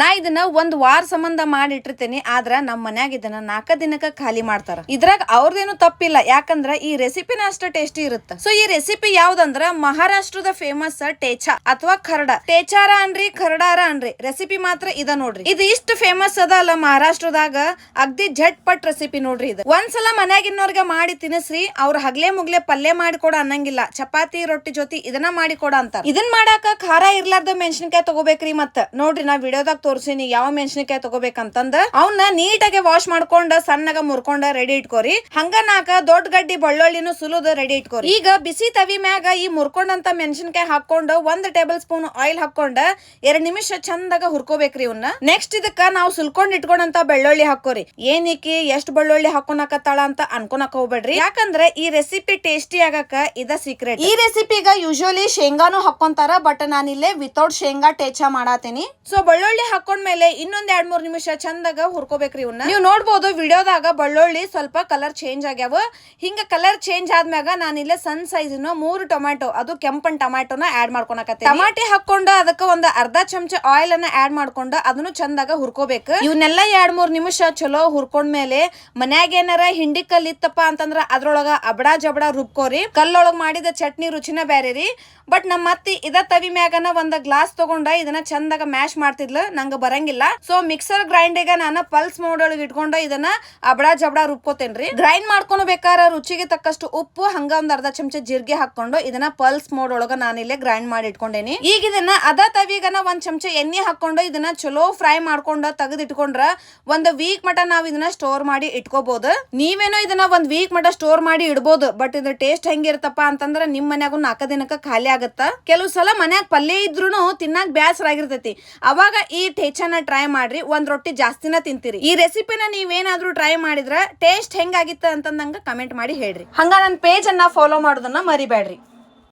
ನಾ ಇದನ್ನ ಒಂದ್ ವಾರ ಸಂಬಂಧ ಮಾಡಿಟ್ಟಿರ್ತೇನೆ. ಆದ್ರ ನಮ್ ಮನ್ಯಾಗ ಇದನ್ನ 4 ದಿನಕ್ಕ ಖಾಲಿ ಮಾಡ್ತಾರ. ಇದ್ರಾಗ ಅವ್ರದೇನು ತಪ್ಪಿಲ್ಲ, ಯಾಕಂದ್ರ ಈ ರೆಸಿಪಿನ ಅಷ್ಟ ಟೇಸ್ಟಿ ಇರುತ್ತೆ. ಸೊ ಈ ರೆಸಿಪಿ ಯಾವ್ದಂದ್ರ ಮಹಾರಾಷ್ಟ್ರದ ಫೇಮಸ್ ಟೇಚಾ ಅಥವಾ ಖರ್ಡ. ಟೇಚಾರ ಅನ್ರಿ ಖರ್ಡಾರ ಅನ್ರಿ, ರೆಸಿಪಿ ಮಾತ್ರ ಇದ ನೋಡ್ರಿ. ಇದು ಇಷ್ಟ ಫೇಮಸ್ ಅದ ಅಲ್ಲ ಮಹಾರಾಷ್ಟ್ರದಾಗ, ಅಗ್ದಿ ಝಟ್ ಪಟ್ ರೆಸಿಪಿ ನೋಡ್ರಿ. ಇದು ಒಂದ್ಸಲ ಮನ್ಯಾಗಿನ್ನೋರ್ಗ ಮಾಡಿ ತಿನ್ನಿಸ್ರಿ, ಅವ್ರ ಹಗ್ಲೆ ಮುಗ್ಲೆ ಪಲ್ಯ ಮಾಡಿಕೊಡ ಅನ್ನಂಗಿಲ್ಲ, ಚಪಾತಿ ರೊಟ್ಟಿ ಜೊತೆ ಇದನ್ನ ಮಾಡಿಕೊಡ ಅಂತ. ಇದನ್ ಮಾಡಾಕ ಖಾರ ಇರ್ಲಾರ್ದ ಮೆಣಸಿನಕಾಯಿ ತಗೋಬೇಕ್ರಿ. ಮತ್ತ ನೋಡ್ರಿ ನಾ ವಿಡಿಯೋದಾಗ ತೋರ್ಸಿನಿ ಯಾವ ಮೆಣಸಿನಕಾಯಿ ತಗೋಬೇಕಂತಂದ. ಅವನ್ನ ನೀಟಾಗಿ ವಾಶ್ ಮಾಡ್ಕೊಂಡ ಸಣ್ಣಗ ಮುರ್ಕೊಂಡ ರೆಡಿ ಇಟ್ಕೋರಿ. ಹಂಗ 4 ದೊಡ್ಡ ಗಡ್ಡಿ ಬೆಳ್ಳುಳ್ಳಿನೂ ಸುಲುದ ರೆಡಿ ಇಟ್ಕೋರಿ. ಈಗ ಬಿಸಿ ತವಿ ಮ್ಯಾಗ ಈ ಮುರ್ಕೊಂಡಂತ ಮೆಣಸಿನಕಾಯಿ ಹಾಕೊಂಡು 1 ಟೇಬಲ್ ಸ್ಪೂನ್ ಆಯಿಲ್ ಹಾಕೊಂಡ 2 ನಿಮಿಷ ಚಂದಾಗ ಹುರ್ಕೋಬೇಕ್ರಿ ಇವನ್ನ. ನೆಕ್ಸ್ಟ್ ಇದಕ್ಕ ನಾವು ಸುಲ್ಕೊಂಡ್ ಇಟ್ಕೊಂಡಂತ ಬೆಳ್ಳುಳ್ಳಿ ಹಾಕೋರಿ. ಏನಿಕ್ಕಿ ಎಷ್ಟ್ ಬೆಳ್ಳುಳ್ಳಿ ಹಾಕೋನಕತ್ತಾಳ ಅಂತ ಅನ್ಕೊನಕ್ ಹೋಗ್ಬೇಡ್ರಿ, ಯಾಕಂದ್ರೆ ಈ ರೆಸಿಪಿ ಟೇಸ್ಟಿ ಆಗಕ ಇದ ಸೀಕ್ರೆಟ್. ಈ ರೆಸಿಪಿಗ ಯೂಶುವಲಿ ಶೇಂಗಾನು ಹಾಕೊಂತಾರ, ಬಟ್ ನಾನಿಲ್ಲೇ ವಿತೌಟ್ ಶೇಂಗಾ ಟೇಚಾ ಮಾಡಾತೀನಿ. ಸೊ ಬೆಳ್ಳುಳ್ಳಿ ಹಾಕೊಂಡ್ಮೇಲೆ ಇನ್ನೊಂದ್ 2-3 ನಿಮಿಷ ಚಂದಾಗ ಹುರ್ಕೋಬೇಕ್ರಿ ಇವನ್ನ. ನೀವು ನೋಡ್ಬೋದು ವಿಡಿಯೋದಾಗ ಬೆಳ್ಳುಳ್ಳಿ ಸ್ವಲ್ಪ ಕಲರ್ ಚೇಂಜ್ ಆಗ್ಯಾವ. ಹಿಂಗ ಕಲರ್ ಚೇಂಜ್ ಆದ್ಮ್ಯಾಗ ನಾನಿಲ್ಲೇ ಸಣ್ಣ ಸೈಜ್ 3 ಟೊಮ್ಯಾಟೊ, ಅದು ಕೆಂಪನ್ ಟೊಮ್ಯಾಟೋನ ಆಡ್ ಮಾಡ್ಕೊಳಕತ್ತೆ. ಟಮಾಟಿ ಹಾಕೊಂಡ ಅದಕ್ಕ ಒಂದ್ ಅರ್ಧ ಚಮಚ ಆಯಿಲ್ ಅನ್ನ ಆಡ್ ಮಾಡ್ಕೊಂಡ ಅದನ್ನು ಚಂದಾಗ ಹುರ್ಕೋಬೇಕು. ಇವನ್ನೆಲ್ಲ 2-3 ನಿಮಿಷ ಚಲೋ ಹುರ್ಕೊಂಡ್ಮೇಲೆ ಮನ್ಯಾಗ ಏನಾರ ಹಿಂಡಿ ಕಲ್ ಇತ್ತಪ್ಪ ಅಂತಂದ್ರ ಅದ್ರೊಳಗ ಅಬಡಾ ಜಬಡಾ ರುಬ್ಕೋರಿ. ಕಲ್ಲೊಳಗ ಮಾಡಿದ ಚಟ್ನಿ ರುಚಿನ ಬೇರೆ ರೀ. ಬಟ್ ನಮ್ಮ ಅತ್ತಿ ಇದ ತವಿ ಮ್ಯಾಗನ ಒಂದ್ ಗ್ಲಾಸ್ ತಗೊಂಡ ಇದನ್ನ ಚಂದಾಗ ಮ್ಯಾಶ್ ಮಾಡ್ತಿದ್ಲ, ನಂಗ ಬರಂಗಿಲ್ಲ. ಸೊ ಮಿಕ್ಸರ್ ಗ್ರೈಂಡಿಗ ನಾನು ಪಲ್ಸ್ ಮೋಡ್ ಒಳಗೆ ಇಟ್ಕೊಂಡು ಇದನ್ನ ಅಬಡಾ ಜಬಡಾ ರುಬ್ಕೋತೇನ್ರಿ. ಗ್ರೈಂಡ್ ಮಾಡ್ಕೊಂಡು ಬೇಕಾರ ರುಚಿಗೆ ತಕ್ಕಷ್ಟು ಉಪ್ಪು, ಹಂಗ ಒಂದ್ ಅರ್ಧ ಚಮಚ ಜೀರಿಗೆ ಹಾಕೊಂಡು ಇದನ್ನ ಪಲ್ಸ್ ಮೋಡ್ ಒಳಗ ನಾನಿಲ್ಲೇ ಗ್ರೈಂಡ್ ಮಾಡಿ ಇಟ್ಕೊಂಡೇನಿ. ಈಗ ಇದನ್ನ ಅದ ತವಿಗನ 1 ಚಮಚ ಎಣ್ಣೆ ಹಾಕೊಂಡು ಇದನ್ನ ಚಲೋ ಫ್ರೈ ಮಾಡ್ಕೊಂಡ ತೆಗೆದು ಇಟ್ಕೊಂಡ್ರ 1 ವೀಕ್ ಮಟ ನಾವ್ ಇದನ್ನ ಸ್ಟೋರ್ ಮಾಡಿ ಇಟ್ಕೋಬಹುದು. ನೀವೇನೋ ಇದನ್ನ 1 ವೀಕ್ ಮಟ ಸ್ಟೋರ್ ಮಾಡಿ ಇಡ್ಬೋದು, ಬಟ್ ಇದ್ರ ಟೇಸ್ಟ್ ಹೆಂಗಿರ್ತಪ್ಪ ಅಂತಂದ್ರ ನಿಮ್ ಮನ್ಯಾಗು 4 ದಿನಕ್ಕ ಖಾಲಿ ಆಗತ್ತ. ಕೆಲವು ಸಲ ಮನ್ಯಾಗ ಪಲ್ಯ ಇದ್ರೂನು ತಿನ್ನಾಕ ಬ್ಯಾಸರ ಆಗಿರ್ತೈತಿ, ಅವಾಗ ಈ ಟೇಚಾನ ಟ್ರೈ ಮಾಡ್ರಿ. 1 ರೊಟ್ಟಿ ಜಾಸ್ತಿನ ತಿಂತೀರಿ. ಈ ರೆಸಿಪಿನ ನೀವೇನಾದ್ರೂ ಟ್ರೈ ಮಾಡಿದ್ರ ಟೇಸ್ಟ್ ಹೆಂಗಾಗಿತ್ತ ಅಂತಂದಂಗ ಕಮೆಂಟ್ ಮಾಡಿ ಹೇಳ್ರಿ. ಹಂಗ ನನ್ನ ಪೇಜ್ ಅನ್ನ ಫಾಲೋ ಮಾಡೋದನ್ನ ಮರಿಬೇಡ್ರಿ.